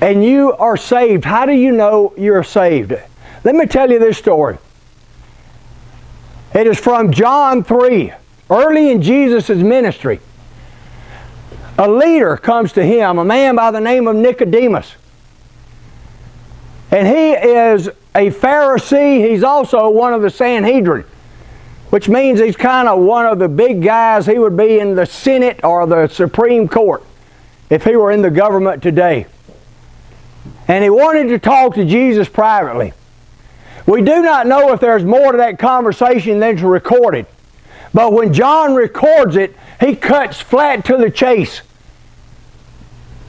and you are saved. How do you know you're saved? Let me tell you this story. It is from John 3. Early in Jesus' ministry, a leader comes to him, a man by the name of Nicodemus. And he is a Pharisee. He's also one of the Sanhedrin, which means he's kind of one of the big guys. He would be in the Senate or the Supreme Court if he were in the government today. And he wanted to talk to Jesus privately. We do not know if there's more to that conversation than's recorded. But when John records it, he cuts flat to the chase.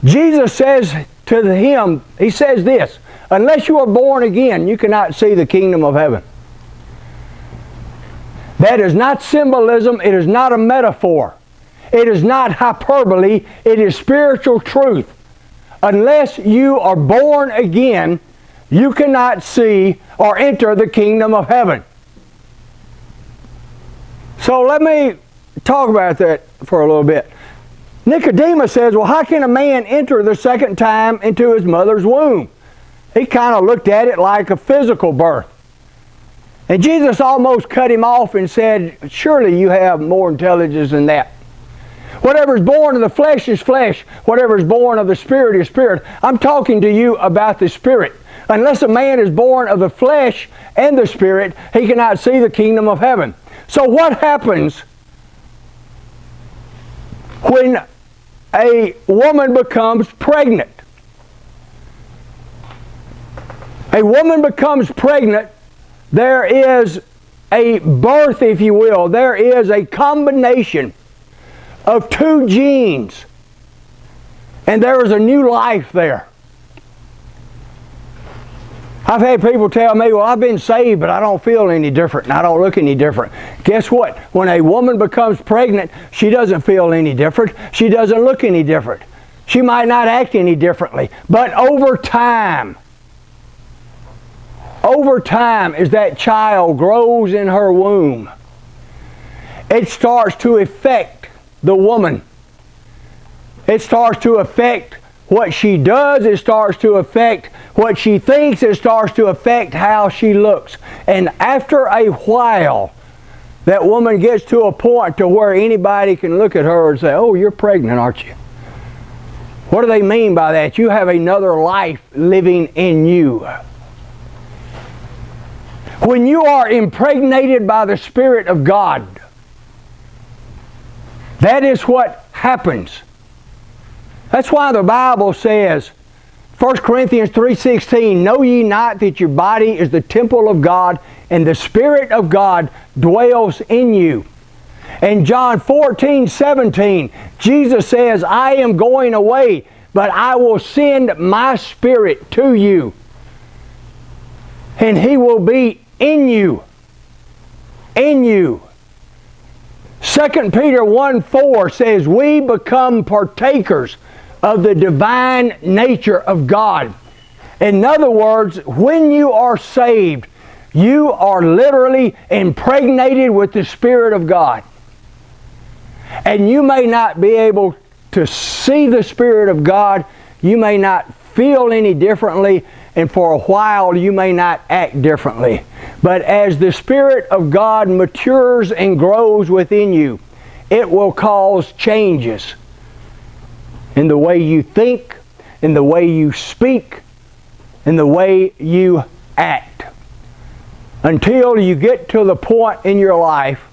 Jesus says to him, he says this, unless you are born again, you cannot see the kingdom of heaven. That is not symbolism. It is not a metaphor. It is not hyperbole. It is spiritual truth. Unless you are born again, you cannot see or enter the kingdom of heaven. So let me talk about that for a little bit. Nicodemus says, well, how can a man enter the second time into his mother's womb? He kind of looked at it like a physical birth. And Jesus almost cut him off and said, surely you have more intelligence than that. Whatever is born of the flesh is flesh. Whatever is born of the Spirit is spirit. I'm talking to you about the Spirit. Unless a man is born of the flesh and the Spirit, he cannot see the kingdom of heaven. So what happens when a woman becomes pregnant? A woman becomes pregnant, there is a birth, if you will. There is a combination of two genes. And there is a new life there. I've had people tell me, well, I've been saved, but I don't feel any different and I don't look any different. Guess what? When a woman becomes pregnant, she doesn't feel any different. She doesn't look any different. She might not act any differently. But over time, as that child grows in her womb, it starts to affect the woman. It starts to affect what she does. It starts to affect what she thinks. It starts to affect how she looks. And after a while, that woman gets to a point to where anybody can look at her and say, oh, you're pregnant, aren't you? What do they mean by that? You have another life living in you. When you are impregnated by the Spirit of God, that is what happens. That's why the Bible says, 1 Corinthians 3:16, know ye not that your body is the temple of God, and the Spirit of God dwells in you. And John 14:17, Jesus says, I am going away, but I will send my Spirit to you, and He will be in you. In you. 2 Peter 1:4 says, we become partakers of the divine nature of God. In other words, when you are saved, you are literally impregnated with the Spirit of God. And you may not be able to see the Spirit of God. You may not feel any differently. And for a while, you may not act differently. But as the Spirit of God matures and grows within you, it will cause changes in the way you think, in the way you speak, in the way you act. Until you get to the point in your life,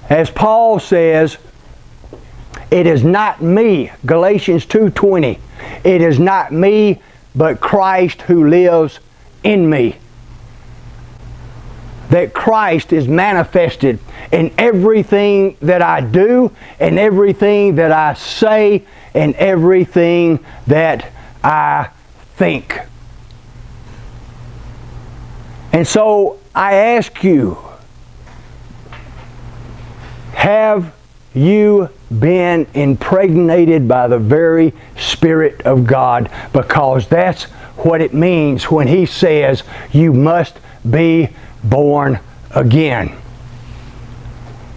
as Paul says, it is not me, Galatians 2:20, it is not me, but Christ who lives in me. That Christ is manifested in everything that I do, and everything that I say, and everything that I think. And so I ask you, have you been impregnated by the very Spirit of God? Because that's what it means when He says you must be born again.